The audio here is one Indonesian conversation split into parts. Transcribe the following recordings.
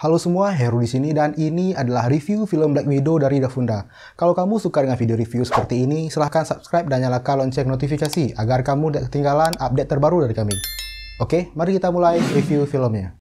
Halo semua, Heru di sini dan ini adalah review film Black Widow dari Dafunda. Kalau kamu suka dengan video review seperti ini, silahkan subscribe dan nyalakan lonceng notifikasi agar kamu tidak ketinggalan update terbaru dari kami. Oke, mari kita mulai review filmnya.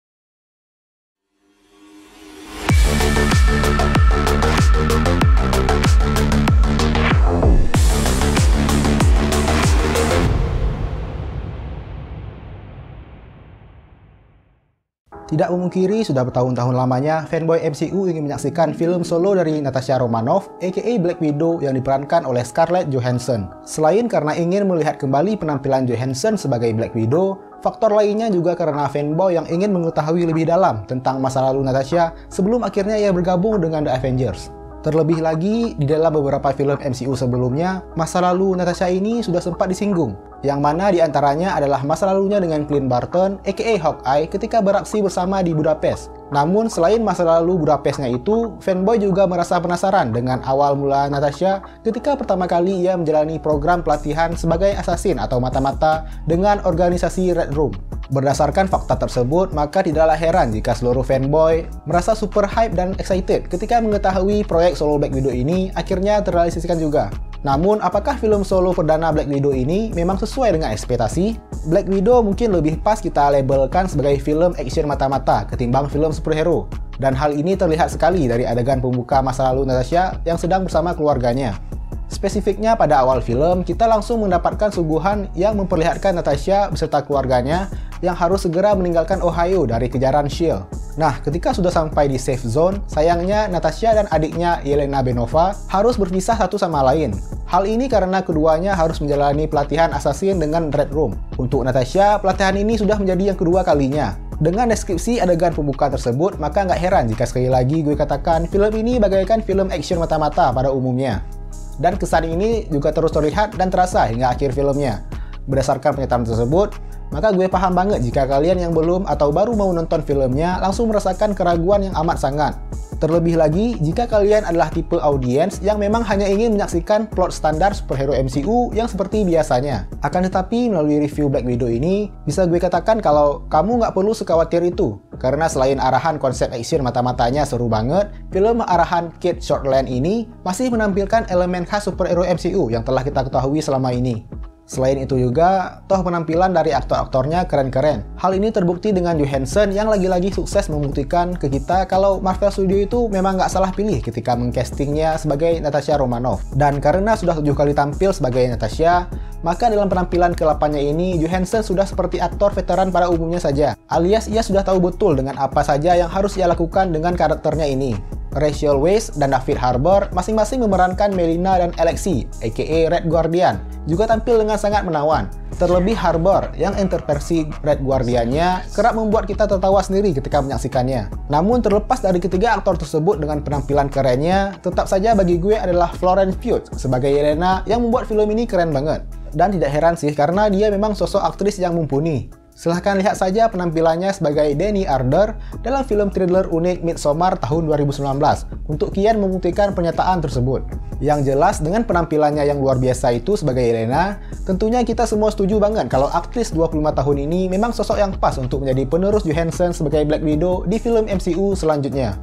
Tidak memungkiri, sudah bertahun-tahun lamanya fanboy MCU ingin menyaksikan film solo dari Natasha Romanoff, aka Black Widow yang diperankan oleh Scarlett Johansson. Selain karena ingin melihat kembali penampilan Johansson sebagai Black Widow, faktor lainnya juga karena fanboy yang ingin mengetahui lebih dalam tentang masa lalu Natasha sebelum akhirnya ia bergabung dengan The Avengers. Terlebih lagi, di dalam beberapa film MCU sebelumnya, masa lalu Natasha ini sudah sempat disinggung, yang mana diantaranya adalah masa lalunya dengan Clint Barton, aka Hawkeye, ketika beraksi bersama di Budapest. Namun, selain masa lalu Budapestnya itu, fanboy juga merasa penasaran dengan awal mula Natasha ketika pertama kali ia menjalani program pelatihan sebagai assassin atau mata-mata dengan organisasi Red Room. Berdasarkan fakta tersebut, maka tidaklah heran jika seluruh fanboy merasa super hype dan excited ketika mengetahui proyek solo Black Widow ini akhirnya terrealisasikan juga. Namun, apakah film solo perdana Black Widow ini memang sesuai dengan ekspektasi? Black Widow mungkin lebih pas kita labelkan sebagai film action mata-mata ketimbang film superhero. Dan hal ini terlihat sekali dari adegan pembuka masa lalu Natasha yang sedang bersama keluarganya. Spesifiknya pada awal film, kita langsung mendapatkan suguhan yang memperlihatkan Natasha beserta keluarganya yang harus segera meninggalkan Ohio dari kejaran S.H.I.E.L.D. Nah, ketika sudah sampai di safe zone, sayangnya Natasha dan adiknya Yelena Belova harus berpisah satu sama lain. Hal ini karena keduanya harus menjalani pelatihan assassin dengan Red Room. Untuk Natasha, pelatihan ini sudah menjadi yang kedua kalinya. Dengan deskripsi adegan pembuka tersebut, maka nggak heran jika sekali lagi gue katakan film ini bagaikan film action mata-mata pada umumnya. Dan kesan ini juga terus terlihat dan terasa hingga akhir filmnya. Berdasarkan pernyataan tersebut, maka gue paham banget jika kalian yang belum atau baru mau nonton filmnya langsung merasakan keraguan yang amat sangat. Terlebih lagi, jika kalian adalah tipe audiens yang memang hanya ingin menyaksikan plot standar superhero MCU yang seperti biasanya. Akan tetapi, melalui review Black Widow ini, bisa gue katakan kalau kamu nggak perlu sekhawatir itu. Karena selain arahan konsep action mata-matanya seru banget, film arahan Kate Shortland ini masih menampilkan elemen khas superhero MCU yang telah kita ketahui selama ini. Selain itu juga, toh penampilan dari aktor-aktornya keren-keren. Hal ini terbukti dengan Johansson yang lagi-lagi sukses membuktikan ke kita kalau Marvel Studio itu memang nggak salah pilih ketika mengcastingnya sebagai Natasha Romanoff. Dan karena sudah 7 kali tampil sebagai Natasha, maka dalam penampilan ke-8-nya ini, Johansson sudah seperti aktor veteran pada umumnya saja. Alias ia sudah tahu betul dengan apa saja yang harus ia lakukan dengan karakternya ini. Rachel Weisz dan David Harbour masing-masing memerankan Melina dan Alexei, aka Red Guardian, juga tampil dengan sangat menawan. Terlebih Harbour yang interversi Red Guardian-nya kerap membuat kita tertawa sendiri ketika menyaksikannya. Namun terlepas dari ketiga aktor tersebut dengan penampilan kerennya, tetap saja bagi gue adalah Florence Pugh sebagai Yelena yang membuat film ini keren banget. Dan tidak heran sih karena dia memang sosok aktris yang mumpuni. Silahkan lihat saja penampilannya sebagai Danny Ardor dalam film thriller unik Midsommar tahun 2019 untuk kian membuktikan pernyataan tersebut. Yang jelas dengan penampilannya yang luar biasa itu sebagai Yelena, tentunya kita semua setuju banget kalau aktris 25 tahun ini memang sosok yang pas untuk menjadi penerus Johansson sebagai Black Widow di film MCU selanjutnya.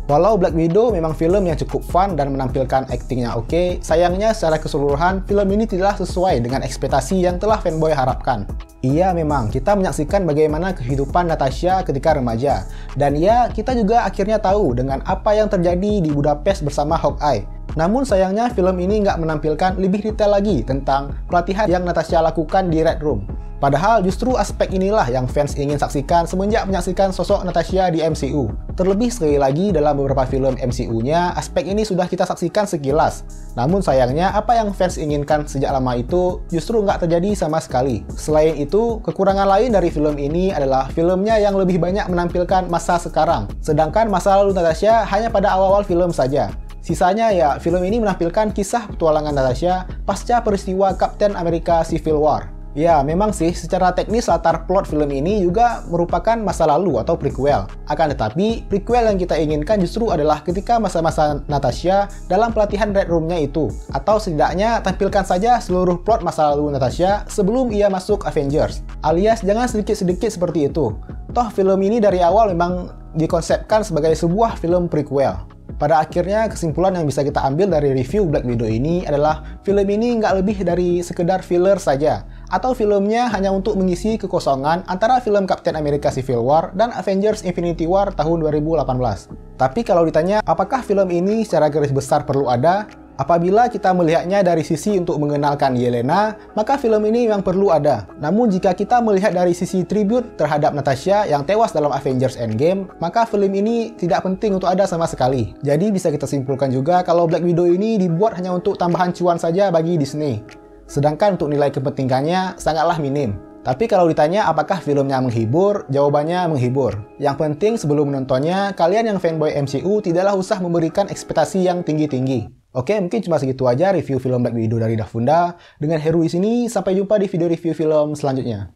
Walau Black Widow memang film yang cukup fun dan menampilkan aktingnya oke, sayangnya secara keseluruhan film ini tidaklah sesuai dengan ekspektasi yang telah fanboy harapkan. Iya memang, kita menyaksikan bagaimana kehidupan Natasha ketika remaja. Dan ya, kita juga akhirnya tahu dengan apa yang terjadi di Budapest bersama Hawkeye. Namun sayangnya film ini nggak menampilkan lebih detail lagi tentang pelatihan yang Natasha lakukan di Red Room. Padahal justru aspek inilah yang fans ingin saksikan semenjak menyaksikan sosok Natasha di MCU. Terlebih sekali lagi dalam beberapa film MCU-nya, aspek ini sudah kita saksikan sekilas. Namun sayangnya apa yang fans inginkan sejak lama itu justru nggak terjadi sama sekali. Selain itu, kekurangan lain dari film ini adalah filmnya yang lebih banyak menampilkan masa sekarang. Sedangkan masa lalu Natasha hanya pada awal-awal film saja. Sisanya ya, film ini menampilkan kisah petualangan Natasha pasca peristiwa Captain America Civil War. Ya, memang sih, secara teknis latar plot film ini juga merupakan masa lalu atau prequel. Akan tetapi, prequel yang kita inginkan justru adalah ketika masa-masa Natasha dalam pelatihan Red Room-nya itu. Atau setidaknya tampilkan saja seluruh plot masa lalu Natasha sebelum ia masuk Avengers. Alias jangan sedikit-sedikit seperti itu. Toh film ini dari awal memang dikonsepkan sebagai sebuah film prequel. Pada akhirnya, kesimpulan yang bisa kita ambil dari review Black Widow ini adalah film ini nggak lebih dari sekedar filler saja, atau filmnya hanya untuk mengisi kekosongan antara film Captain America Civil War dan Avengers Infinity War tahun 2018. Tapi kalau ditanya apakah film ini secara garis besar perlu ada, apabila kita melihatnya dari sisi untuk mengenalkan Yelena, maka film ini memang perlu ada. Namun jika kita melihat dari sisi tribute terhadap Natasha yang tewas dalam Avengers Endgame, maka film ini tidak penting untuk ada sama sekali. Jadi bisa kita simpulkan juga kalau Black Widow ini dibuat hanya untuk tambahan cuan saja bagi Disney. Sedangkan untuk nilai kepentingannya sangatlah minim. Tapi kalau ditanya apakah filmnya menghibur, jawabannya menghibur. Yang penting sebelum menontonnya, kalian yang fanboy MCU tidaklah usah memberikan ekspektasi yang tinggi-tinggi. Oke, mungkin cuma segitu aja review film Black Widow dari Davunda. Dengan Heru di sini, sampai jumpa di video review film selanjutnya.